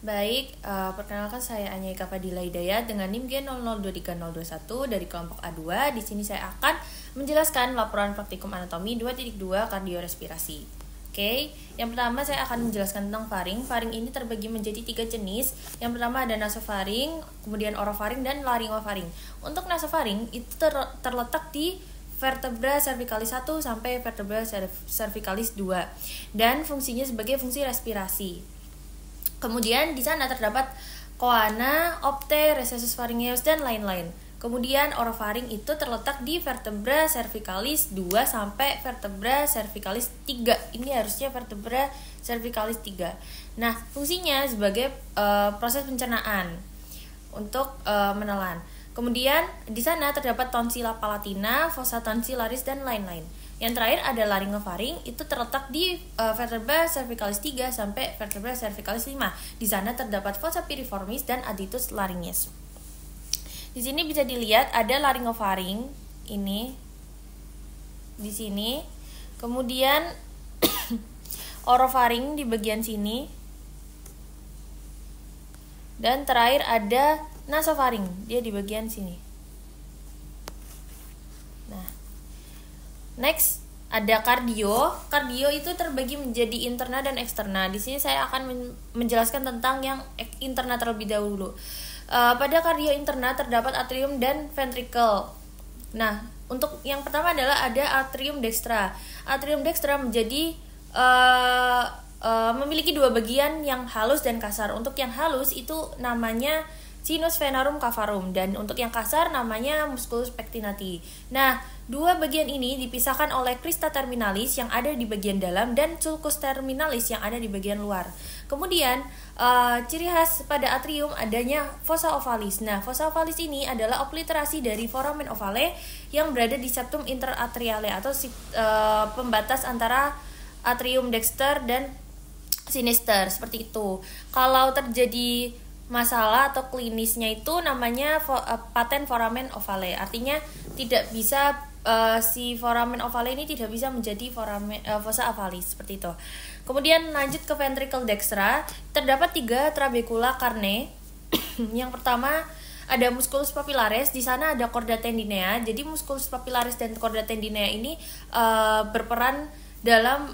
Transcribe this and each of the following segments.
Baik, perkenalkan saya Anyeka Fadila Hidayat dengan NIM G002301 dari kelompok A2. Di sini saya akan menjelaskan laporan praktikum anatomi 2.2 kardiorespirasi. Oke, yang pertama saya akan menjelaskan tentang faring. Faring ini terbagi menjadi 3 jenis. Yang pertama ada nasofaring, kemudian orofaring, dan laryngofaring. Untuk nasofaring itu terletak di vertebra cervicalis 1 sampai vertebra cervicalis 2 dan fungsinya sebagai fungsi respirasi. Kemudian di sana terdapat coana, opte, recessus pharyngeus, dan lain-lain. Kemudian orofaring itu terletak di vertebra cervicalis 2 sampai vertebra cervicalis 3. Ini harusnya vertebra cervicalis 3. Nah, fungsinya sebagai proses pencernaan untuk menelan. Kemudian di sana terdapat tonsila palatina, fossa tonsillaris, dan lain-lain. Yang terakhir ada laryngofaring, itu terletak di vertebra cervicalis 3 sampai vertebra cervicalis 5. Di sana terdapat fossa piriformis dan adytus laryngeus. Di sini bisa dilihat ada laryngofaring ini di sini. Kemudian orofaring di bagian sini. Dan terakhir ada nasofaring, dia di bagian sini. Nah, next ada kardio. Kardio itu terbagi menjadi interna dan eksterna. Di sini saya akan menjelaskan tentang yang interna terlebih dahulu. Pada kardio interna terdapat atrium dan ventricle. Nah, untuk yang pertama adalah ada atrium dextra. Atrium dextra menjadi memiliki 2 bagian yang halus dan kasar. Untuk yang halus itu namanya sinus venarum cavarum, dan untuk yang kasar namanya musculus pectinati. Nah, 2 bagian ini dipisahkan oleh crista terminalis yang ada di bagian dalam dan sulcus terminalis yang ada di bagian luar. Kemudian ciri khas pada atrium adanya fossa ovalis. Nah, fossa ovalis ini adalah obliterasi dari foramen ovale yang berada di septum interatriale atau pembatas antara atrium dexter dan sinister, seperti itu. Kalau terjadi masalah atau klinisnya itu namanya patent foramen ovale. Artinya tidak bisa si foramen ovale ini tidak bisa menjadi fossa ovalis, seperti itu. Kemudian lanjut ke ventricle dextra, terdapat 3 trabecula carne. Yang pertama ada musculus papillaris, di sana ada chorda tendinea. Jadi musculus papillaris dan chorda tendinea ini berperan dalam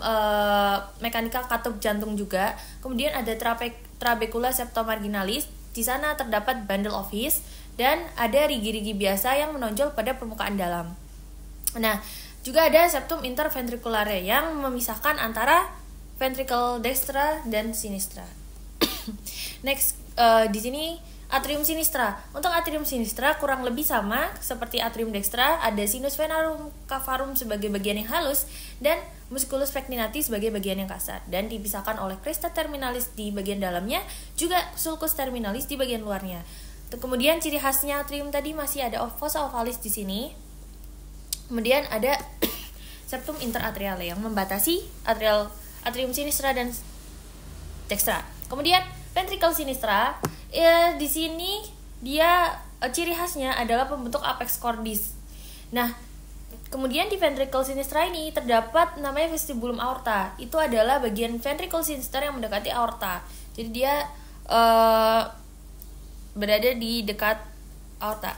mekanika katup jantung juga. Kemudian ada trabecula septomarginalis, di sana terdapat bundle of His, dan ada rigi-rigi biasa yang menonjol pada permukaan dalam. Nah, juga ada septum interventriculare yang memisahkan antara ventricle dextra dan sinistra. Next, di sini atrium sinistra. Untuk atrium sinistra kurang lebih sama seperti atrium dextra, ada sinus venarum cavarum sebagai bagian yang halus dan musculus pectinati sebagai bagian yang kasar, dan dipisahkan oleh crista terminalis di bagian dalamnya, juga sulcus terminalis di bagian luarnya. Kemudian ciri khasnya atrium tadi masih ada fossa ovalis di sini. Kemudian ada septum interatriale yang membatasi atrium sinistra dan dextra. Kemudian ventricle sinistra, di sini dia ciri khasnya adalah pembentuk apex cordis. Nah, kemudian di ventricle sinistra ini terdapat namanya vestibulum aorta. Itu adalah bagian ventricle sinister yang mendekati aorta. Jadi dia berada di dekat aorta.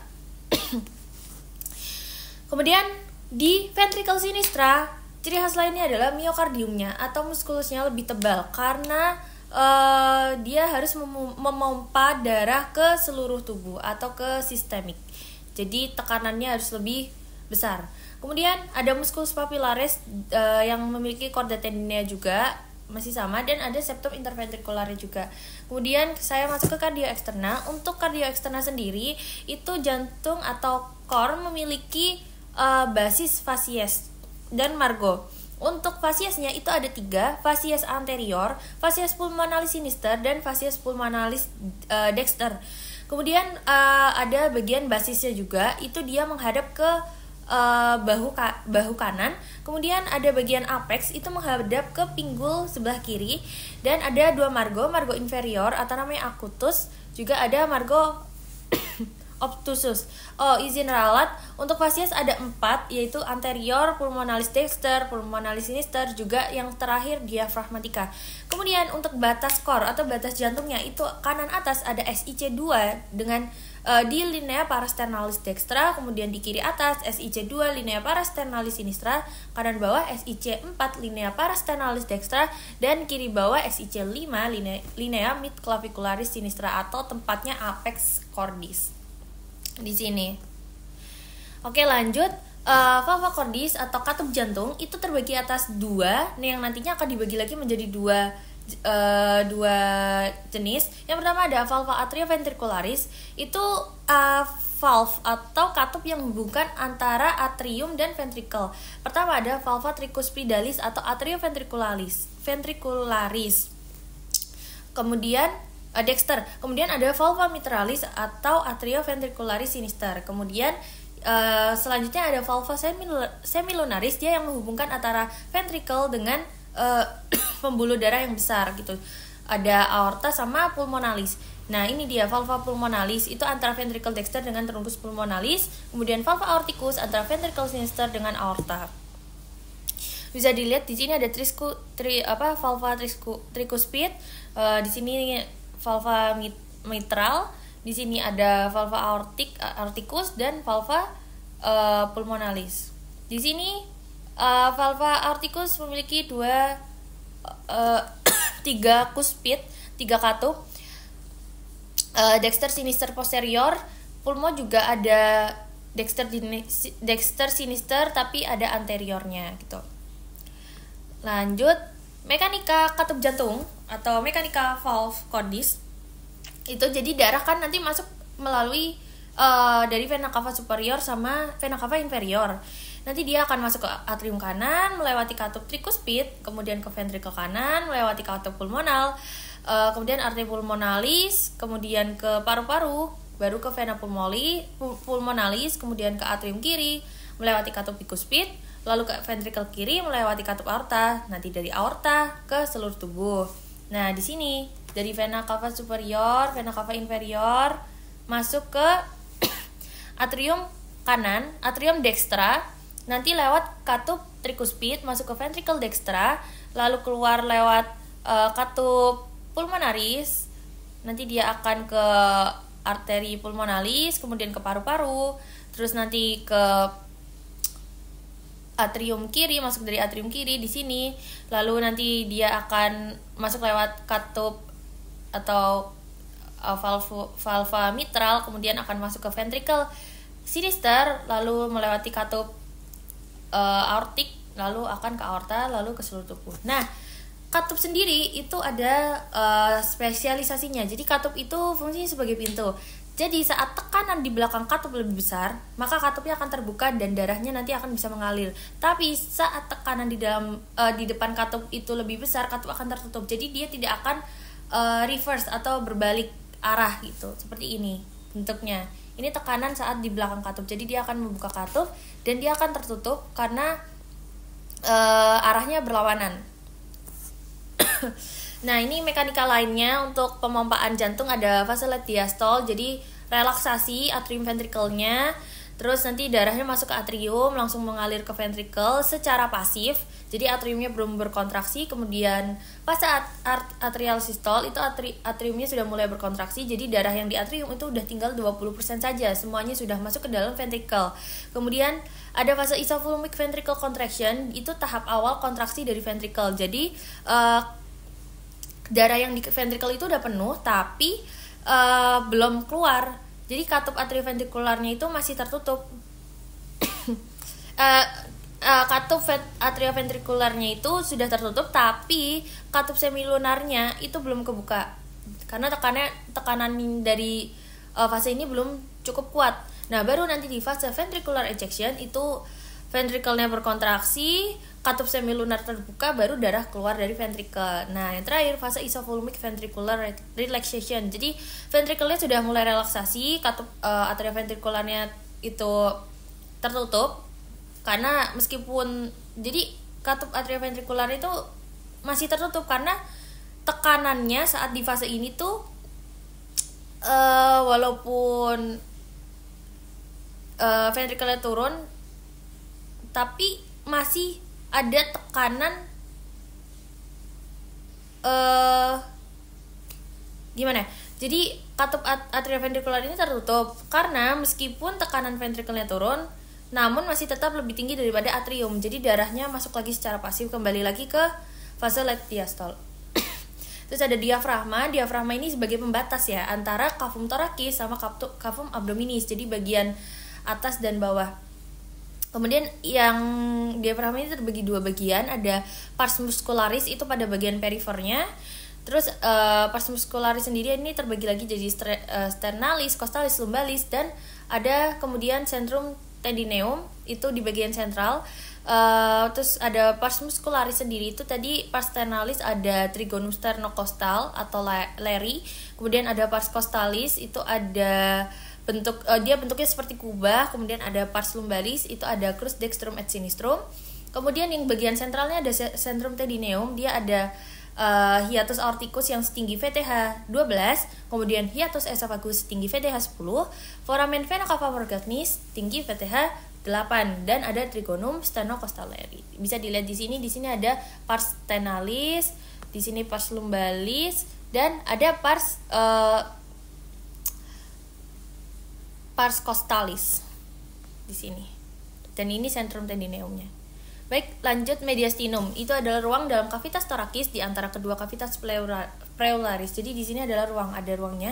Kemudian di ventricle sinistra, ciri khas lainnya adalah miokardiumnya atau muskulusnya lebih tebal karena dia harus memompa darah ke seluruh tubuh atau ke sistemik. Jadi tekanannya harus lebih besar. Kemudian ada musculus papillaris yang memiliki chorda tendinea juga masih sama, dan ada septum interventriculare juga. Kemudian saya masuk ke kardio eksterna. Untuk kardio eksterna sendiri itu jantung atau core memiliki basis facies dan margo. Untuk fasiesnya itu ada 3, fasies anterior, fasies pulmonalis sinister, dan fasies pulmonalis dexter. Kemudian ada bagian basisnya juga, itu dia menghadap ke bahu kanan. Kemudian ada bagian apex, itu menghadap ke pinggul sebelah kiri. Dan ada 2 margo inferior atau namanya acutus, juga ada margo obtusus. Oh, izin ralat. Untuk fasies ada 4, yaitu anterior, pulmonalis dexter, pulmonalis sinister, juga yang terakhir diafragmatika. Kemudian untuk batas core atau batas jantungnya itu kanan atas ada SIC2 dengan di linea parasternalis dextra, kemudian di kiri atas SIC2 linea parasternalis sinistra, kanan bawah SIC4 linea parasternalis dextra, dan kiri bawah SIC5 linea mid clavicularis sinistra atau tempatnya apex cordis di sini. Oke, lanjut. Valva cordis atau katup jantung itu terbagi atas 2, yang nantinya akan dibagi lagi menjadi dua jenis. Yang pertama ada valva atrioventricularis, itu valve atau katup yang menghubungkan antara atrium dan ventricle. Pertama ada valva tricuspidalis atau atrioventricularis. Kemudian dexter. Kemudian ada valva mitralis atau atrioventricularis sinister. Kemudian selanjutnya ada valva semilunaris, dia yang menghubungkan antara ventricle dengan pembuluh darah yang besar gitu. Ada aorta sama pulmonalis. Nah, ini dia valva pulmonalis itu antara ventricle dexter dengan truncus pulmonalis. Kemudian valva aorticus antara ventricle sinister dengan aorta. Bisa dilihat di sini ada valva tricuspid, di sini valva mitral, di sini ada valva aorticus dan valva pulmonalis. Di sini valva aorticus memiliki 3 kuspid, 3 katup, dexter sinister posterior. Pulmo juga ada dexter sinister tapi ada anteriornya gitu. Lanjut, mekanika katup jantung atau mekanika valve cordis. Itu jadi darah kan nanti masuk melalui dari vena cava superior sama vena cava inferior. Nanti dia akan masuk ke atrium kanan, melewati katup tricuspid, kemudian ke ventricle kanan, melewati katup pulmonal, kemudian arteri pulmonalis, kemudian ke paru-paru, baru ke vena pulmonalis, kemudian ke atrium kiri, melewati katup tricuspid, lalu ke ventricle kiri, melewati katup aorta, nanti dari aorta ke seluruh tubuh. Nah, di sini dari vena cava superior, vena cava inferior, masuk ke atrium kanan, atrium dextra, nanti lewat katup tricuspid masuk ke ventricle dextra, lalu keluar lewat katup pulmonaris, nanti dia akan ke arteri pulmonalis, kemudian ke paru-paru, terus nanti ke atrium kiri, masuk dari atrium kiri di sini, lalu nanti dia akan masuk lewat katup atau valva mitral, kemudian akan masuk ke ventricle sinister, lalu melewati katup aortik, lalu akan ke aorta, lalu ke seluruh tubuh. Nah, katup sendiri itu ada spesialisasinya. Jadi katup itu fungsinya sebagai pintu. Jadi saat tekanan di belakang katup lebih besar, maka katupnya akan terbuka dan darahnya nanti akan bisa mengalir. Tapi saat tekanan di depan katup itu lebih besar, katup akan tertutup. Jadi dia tidak akan reverse atau berbalik arah gitu. Seperti ini bentuknya. Ini tekanan saat di belakang katup. Jadi dia akan membuka katup dan dia akan tertutup karena arahnya berlawanan. Nah, ini mekanika lainnya untuk pemompaan jantung ada vasolet diastol, jadi relaksasi atrium ventrikelnya, terus nanti darahnya masuk ke atrium, langsung mengalir ke ventricle secara pasif, jadi atriumnya belum berkontraksi. Kemudian fase atrial sistol itu atriumnya sudah mulai berkontraksi, jadi darah yang di atrium itu udah tinggal 20% saja, semuanya sudah masuk ke dalam ventricle. Kemudian ada fase isofulmic ventricle contraction, itu tahap awal kontraksi dari ventricle. Jadi darah yang di ventricle itu udah penuh tapi belum keluar. Jadi katup atrioventrikularnya itu masih tertutup. Katup atrioventrikularnya itu sudah tertutup tapi katup semilunarnya itu belum kebuka. Karena tekanan dari fase ini belum cukup kuat. Nah, baru nanti di fase ventricular ejection itu ventricle-nya berkontraksi, katup semilunar terbuka, baru darah keluar dari ventricle. Nah, yang terakhir fase isofulmic ventricular relaxation. Jadi ventricle-nya sudah mulai relaksasi, katup atrioventrikularnya itu tertutup. Karena meskipun jadi katup atrioventrikular itu masih tertutup karena tekanannya saat di fase ini tuh walaupun ventrikelnya turun, tapi masih ada tekanan gimana? Jadi katup atrioventrikular ini tertutup karena meskipun tekanan ventrikelnya turun, namun masih tetap lebih tinggi daripada atrium. Jadi darahnya masuk lagi secara pasif kembali lagi ke fase left diastole. Terus ada diafragma. Diafragma ini sebagai pembatas ya antara cavum thoracis sama cavum abdominis. Jadi bagian atas dan bawah. Kemudian yang diafragma ini terbagi dua bagian, ada pars muscularis itu pada bagian perifernya. Terus pars muscularis sendiri ini terbagi lagi jadi sternalis, costalis, lumbalis, dan ada kemudian centrum tendineum itu di bagian sentral. Terus ada pars muscularis sendiri itu tadi pars sternalis ada trigonum sternocostal atau leri. Kemudian ada pars costalis itu ada dia bentuknya seperti kubah. Kemudian ada pars lumbalis itu ada crus dextrum et sinistrum. Kemudian yang bagian sentralnya ada centrum tendineum, dia ada hiatus aorticus yang setinggi VTH 12, kemudian hiatus esophagus setinggi VTH 10, foramen vena cava morganis tinggi VTH 8, dan ada trigonum sternocostal leri. Bisa dilihat di sini ada pars ternalis, di sini pars lumbalis, dan ada pars costalis di sini. Dan ini centrum tendineumnya. Baik, lanjut mediastinum. Itu adalah ruang dalam kavitas thoracis di antara kedua kavitas pleuraris. Jadi di sini adalah ada ruangnya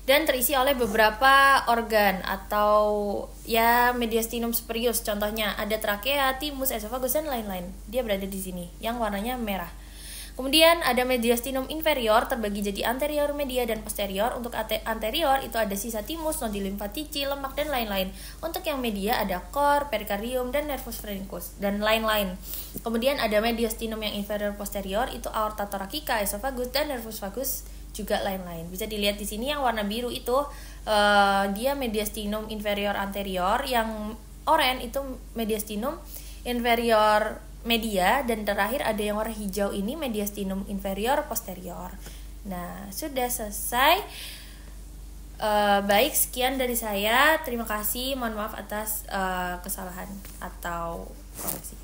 dan terisi oleh beberapa organ atau ya mediastinum superior. Contohnya ada trakea, timus, esophagus dan lain-lain. Dia berada di sini yang warnanya merah. Kemudian ada mediastinum inferior terbagi jadi anterior, media, dan posterior. Untuk anterior itu ada sisa timus, nodi limfatici, lemak, dan lain-lain. Untuk yang media ada core, perikardium, dan nervus phrenincus, dan lain-lain. Kemudian ada mediastinum yang inferior posterior itu aorta thoracica, esophagus, dan nervus vagus, juga lain-lain. Bisa dilihat di sini yang warna biru itu dia mediastinum inferior anterior, yang oranye itu mediastinum inferior media, dan terakhir ada yang warna hijau ini mediastinum inferior posterior. Nah, sudah selesai. Baik, sekian dari saya. Terima kasih. Mohon maaf atas kesalahan atau koreksi.